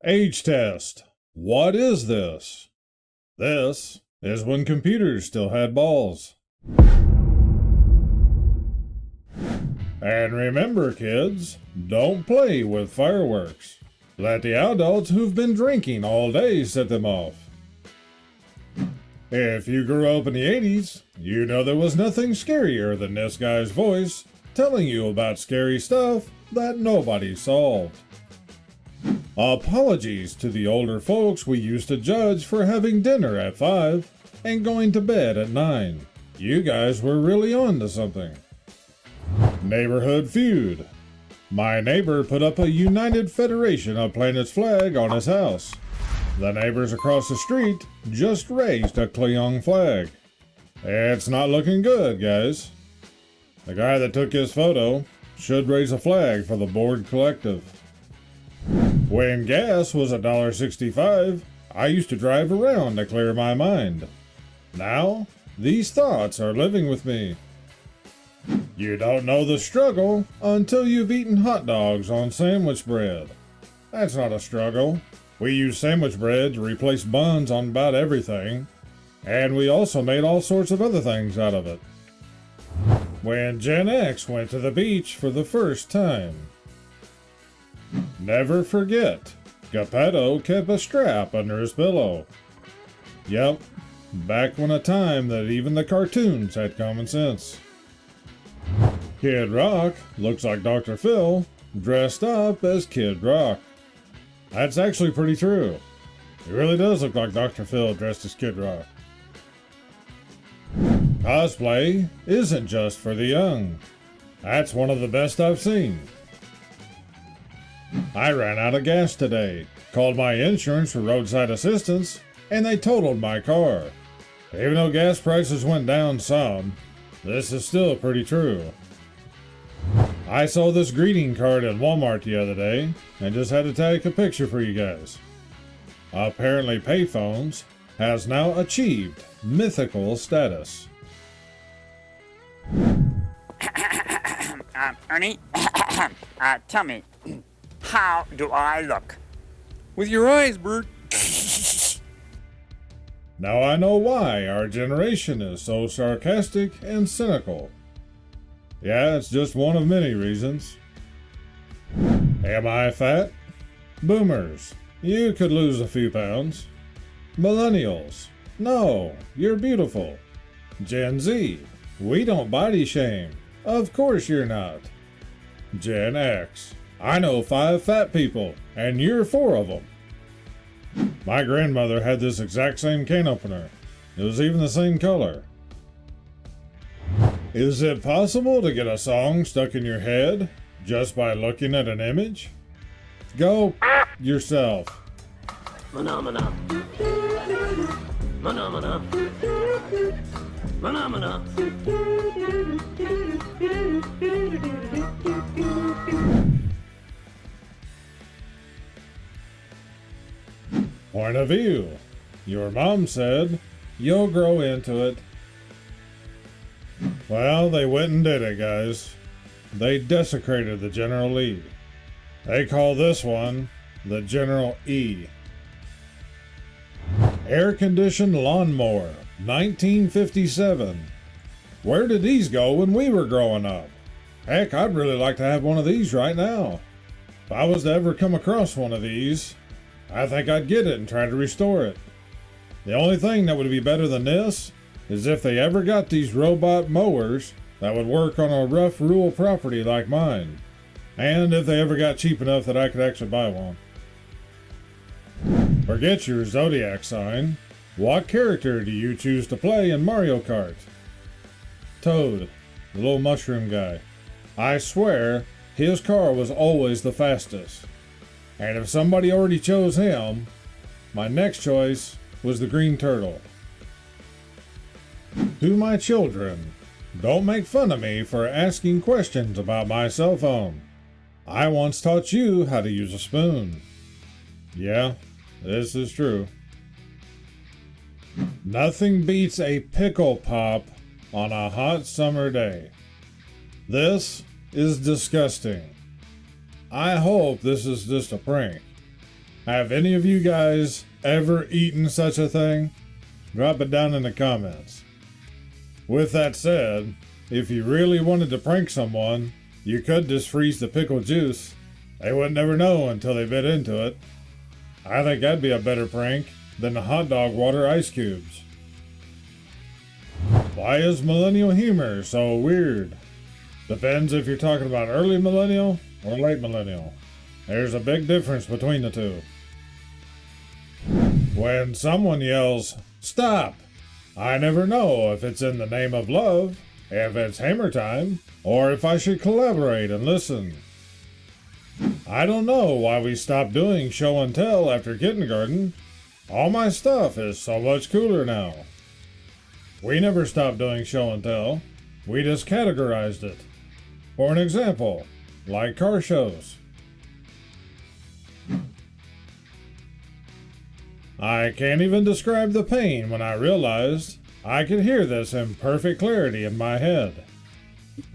Age test. What is this? This is when computers still had balls. And remember, kids, don't play with fireworks. Let the adults who've been drinking all day set them off. If you grew up in the 80s, you know there was nothing scarier than this guy's voice telling you about scary stuff that nobody solved. Apologies to the older folks we used to judge for having dinner at 5 and going to bed at 9. You guys were really on to something. Neighborhood feud. My neighbor put up a United Federation of Planets flag on his house. The neighbors across the street just raised a Klingon flag. It's not looking good, guys. The guy that took his photo should raise a flag for the bored collective. When gas was $1.65, I used to drive around to clear my mind. Now, these thoughts are living with me. You don't know the struggle until you've eaten hot dogs on sandwich bread. That's not a struggle. We use sandwich bread to replace buns on about everything, and we also made all sorts of other things out of it. When Gen X went to the beach for the first time. Never forget, Geppetto kept a strap under his pillow. Yep, back when a time that even the cartoons had common sense. Kid Rock looks like Dr. Phil dressed up as Kid Rock. That's actually pretty true. He really does look like Dr. Phil dressed as Kid Rock. Cosplay isn't just for the young. That's one of the best I've seen. I ran out of gas today, called my insurance for roadside assistance, and they totaled my car. Even though gas prices went down some, this is still pretty true. I saw this greeting card at Walmart the other day and just had to take a picture for you guys. Apparently Payphones has now achieved mythical status. Ernie, tell me, how do I look? With your eyes, Bert. Now I know why our generation is so sarcastic and cynical. Yeah, it's just one of many reasons. Am I fat? Boomers, you could lose a few pounds. Millennials, no, you're beautiful. Gen Z, we don't body shame. Of course you're not. Gen X, I know 5 fat people, and you're 4 of them. My grandmother had this exact same can opener. It was even the same color. Is it possible to get a song stuck in your head just by looking at an image? Go yourself. Phenomena. Phenomena. Phenomena. Point of view. Your mom said, you'll grow into it. Well, they went and did it, guys. They desecrated the General Lee. They call this one the General E. Air-conditioned lawnmower, 1957. Where did these go when we were growing up? Heck, I'd really like to have one of these right now. If I was to ever come across one of these, I think I'd get it and try to restore it. The only thing that would be better than this is if they ever got these robot mowers that would work on a rough rural property like mine. And if they ever got cheap enough that I could actually buy one. Forget your zodiac sign. What character do you choose to play in Mario Kart? Toad, the little mushroom guy. I swear, his car was always the fastest. And if somebody already chose him, my next choice was the green turtle. To my children, don't make fun of me for asking questions about my cell phone. I once taught you how to use a spoon. Yeah, this is true. Nothing beats a pickle pop on a hot summer day. This is disgusting. I hope this is just a prank. Have any of you guys ever eaten such a thing? Drop it down in the comments. With that said, if you really wanted to prank someone, you could just freeze the pickle juice. They would never know until they bit into it. I think that'd be a better prank than the hot dog water ice cubes. Why is millennial humor so weird? Depends if you're talking about early millennial or late millennial. There's a big difference between the two. When someone yells, "Stop!" I never know if it's in the name of love, if it's hammer time, or if I should collaborate and listen. I don't know why we stopped doing show and tell after kindergarten. All my stuff is so much cooler now. We never stopped doing show and tell. We just categorized it. For an example, like car shows. I can't even describe the pain when I realized I could hear this in perfect clarity in my head.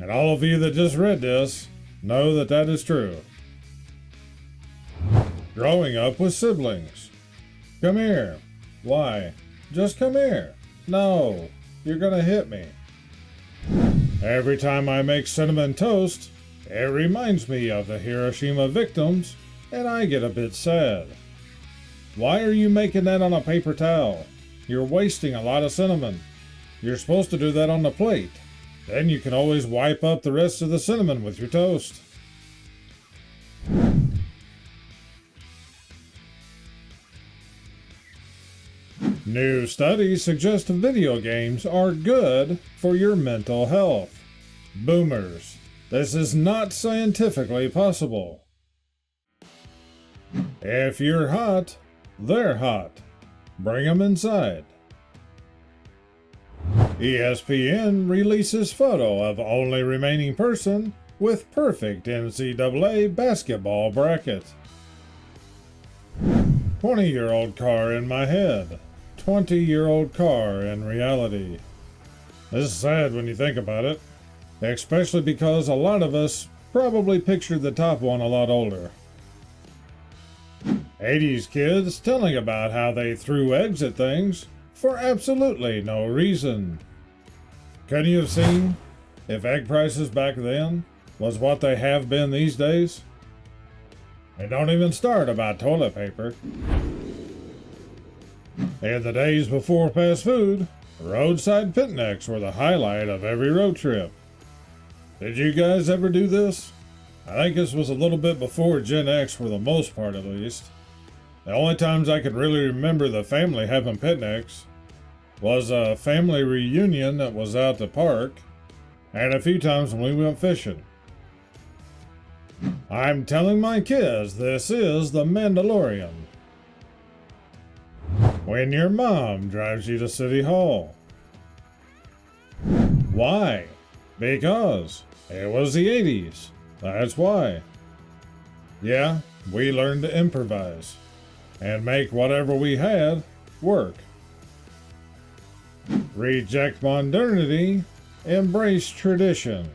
And all of you that just read this know that that is true. Growing up with siblings. Come here. Why? Just come here. No, you're gonna hit me. Every time I make cinnamon toast, it reminds me of the Hiroshima victims, and I get a bit sad. Why are you making that on a paper towel? You're wasting a lot of cinnamon. You're supposed to do that on the plate. Then you can always wipe up the rest of the cinnamon with your toast. New studies suggest video games are good for your mental health. Boomers, this is not scientifically possible. If you're hot, they're hot. Bring 'em inside. ESPN releases photo of only remaining person with perfect NCAA basketball bracket. 20-year-old car in my head. 20-year-old car in reality. This is sad when you think about it, especially because a lot of us probably pictured the top one a lot older. 80s kids telling about how they threw eggs at things for absolutely no reason. Couldn't you have seen if egg prices back then was what they have been these days? They don't even start about toilet paper. In the days before fast food, roadside picnics were the highlight of every road trip. Did you guys ever do this? I think this was a little bit before Gen X for the most part at least. The only times I could really remember the family having picnics was a family reunion that was out the park, and a few times when we went fishing. I'm telling my kids this is the Mandalorian. When your mom drives you to City Hall. Why? Because it was the 80s. That's why. Yeah, we learned to improvise and make whatever we had work. Reject modernity, embrace tradition.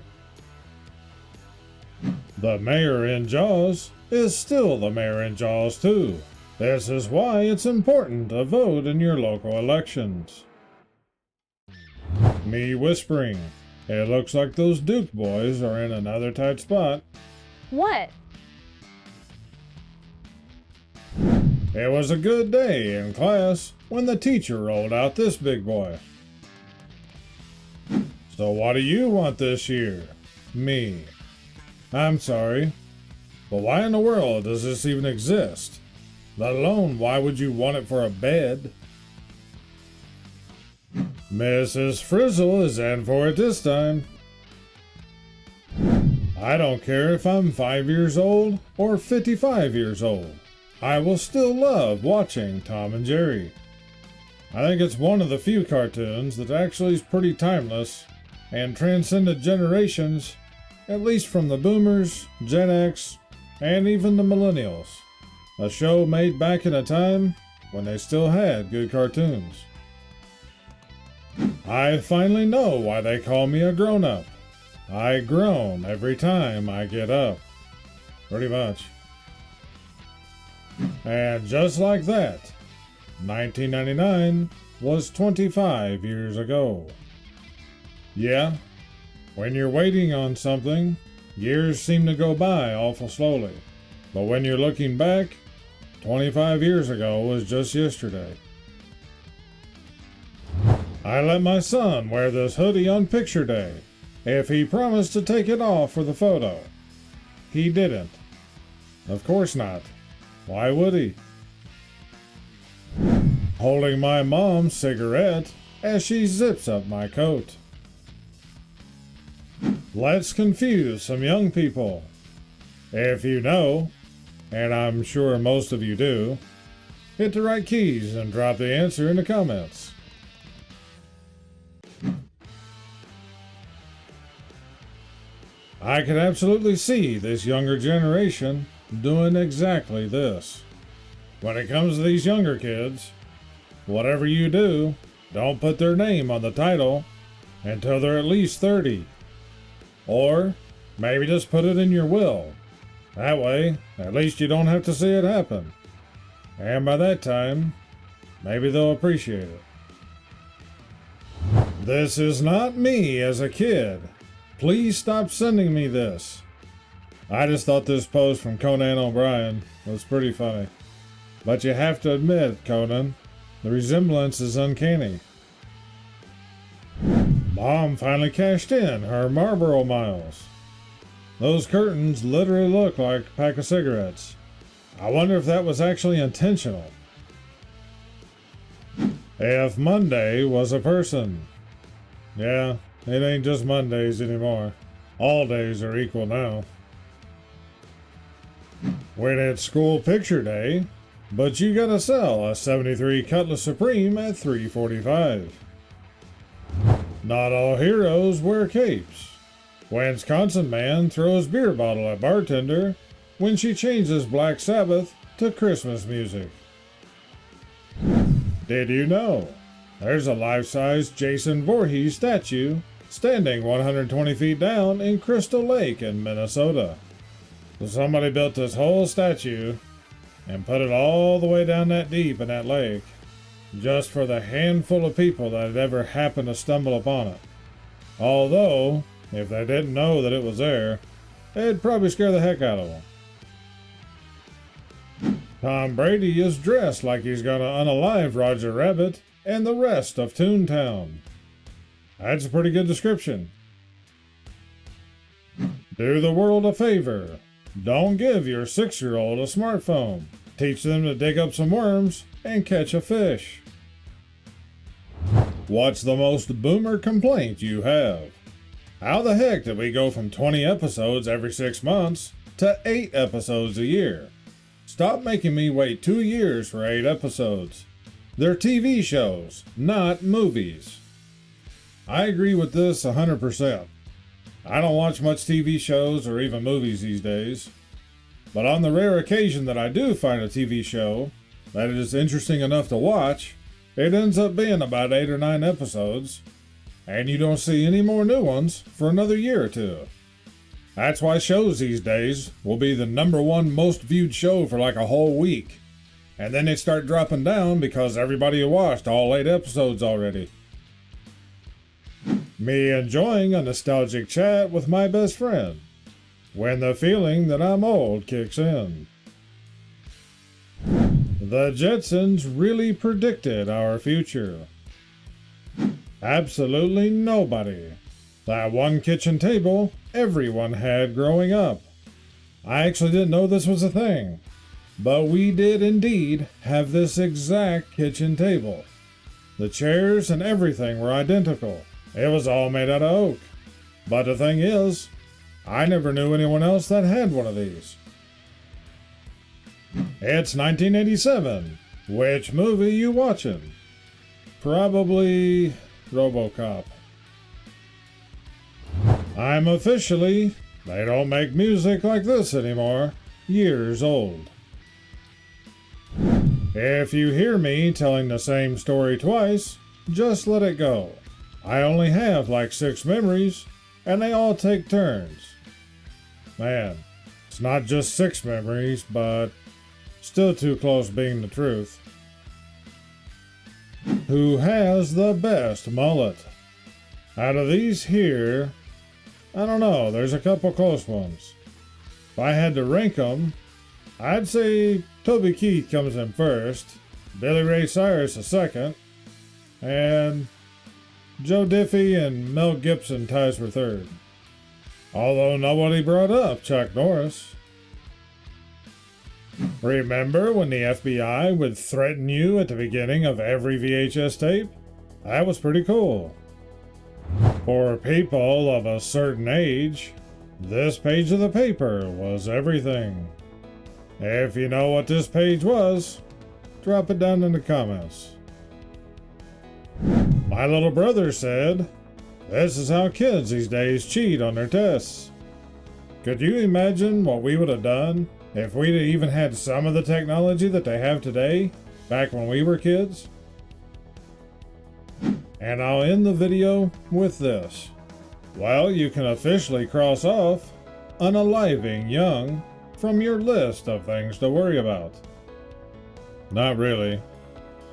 The mayor in Jaws is still the mayor in Jaws too. This is why it's important to vote in your local elections. Me whispering. It looks like those Duke boys are in another tight spot. What? It was a good day in class when the teacher rolled out this big boy. So what do you want this year? Me. I'm sorry, but why in the world does this even exist? Let alone, why would you want it for a bed? Mrs. Frizzle is in for it this time. I don't care if I'm 5 years old or 55 years old. I will still love watching Tom and Jerry. I think it's one of the few cartoons that actually is pretty timeless and transcended generations, at least from the Boomers, Gen X, and even the Millennials. A show made back in a time when they still had good cartoons. I finally know why they call me a grown-up. I groan every time I get up. Pretty much. And just like that, 1999 was 25 years ago. Yeah, when you're waiting on something, years seem to go by awful slowly. But when you're looking back, 25 years ago was just yesterday. I let my son wear this hoodie on picture day if he promised to take it off for the photo. He didn't. Of course not. Why would he? Holding my mom's cigarette as she zips up my coat. Let's confuse some young people. If you know, and I'm sure most of you do, hit the right keys and drop the answer in the comments. I can absolutely see this younger generation doing exactly this. When it comes to these younger kids, whatever you do, don't put their name on the title until they're at least 30. Or maybe just put it in your will. That way, at least you don't have to see it happen. And by that time, maybe they'll appreciate it. This is not me as a kid. Please stop sending me this. I just thought this post from Conan O'Brien was pretty funny. But you have to admit, Conan, the resemblance is uncanny. Mom finally cashed in her Marlboro miles. Those curtains literally look like a pack of cigarettes. I wonder if that was actually intentional. If Monday was a person. Yeah, it ain't just Mondays anymore. All days are equal now. When it's school picture day, but you gotta sell a 73 Cutlass Supreme at $3.45. Not all heroes wear capes. Wisconsin man throws beer bottle at bartender when she changes Black Sabbath to Christmas music. Did you know there's a life-size Jason Voorhees statue standing 120 feet down in Crystal Lake in Minnesota? So somebody built this whole statue and put it all the way down that deep in that lake just for the handful of people that had ever happened to stumble upon it. Although, if they didn't know that it was there, it'd probably scare the heck out of them. Tom Brady is dressed like he's gonna unalive Roger Rabbit and the rest of Toontown. That's a pretty good description. Do the world a favor. Don't give your 6-year-old a smartphone. Teach them to dig up some worms and catch a fish. What's the most boomer complaint you have? How the heck did we go from 20 episodes every 6 months to 8 episodes a year? Stop making me wait 2 years for 8 episodes. They're TV shows, not movies. I agree with this 100%. I don't watch much TV shows or even movies these days. But on the rare occasion that I do find a TV show that is interesting enough to watch, it ends up being about 8 or 9 episodes, and you don't see any more new ones for another year or two. That's why shows these days will be the #1 most viewed show for like a whole week, and then they start dropping down because everybody watched all 8 episodes already. Me enjoying a nostalgic chat with my best friend when the feeling that I'm old kicks in. The Jetsons really predicted our future. Absolutely nobody. That one kitchen table everyone had growing up. I actually didn't know this was a thing, but we did indeed have this exact kitchen table. The chairs and everything were identical. It was all made out of oak. But the thing is, I never knew anyone else that had one of these. It's 1987. Which movie you watching? Probably RoboCop. I'm officially, they don't make music like this anymore, years old. If you hear me telling the same story twice, just let it go. I only have like 6 memories, and they all take turns. Man, it's not just 6 memories, but Still too close being the truth. Who has the best mullet? Out of these here, I don't know, there's a couple close ones. If I had to rank them, I'd say Toby Keith comes in first, Billy Ray Cyrus a second, and Joe Diffie and Mel Gibson ties for third. Although nobody brought up Chuck Norris. Remember when the FBI would threaten you at the beginning of every VHS tape? That was pretty cool. For people of a certain age, this page of the paper was everything. If you know what this page was, drop it down in the comments. My little brother said, "This is how kids these days cheat on their tests." Could you imagine what we would have done if we'd even had some of the technology that they have today, back when we were kids? And I'll end the video with this. Well, you can officially cross off unaliving young from your list of things to worry about. Not really.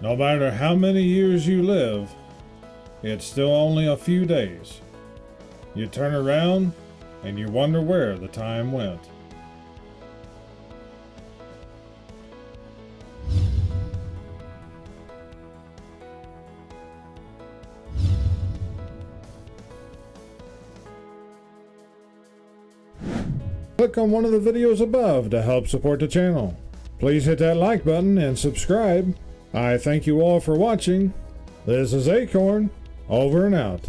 No matter how many years you live, it's still only a few days. You turn around and you wonder where the time went. Click on one of the videos above to help support the channel. Please hit that like button and subscribe. I thank you all for watching. This is Akorn, over and out.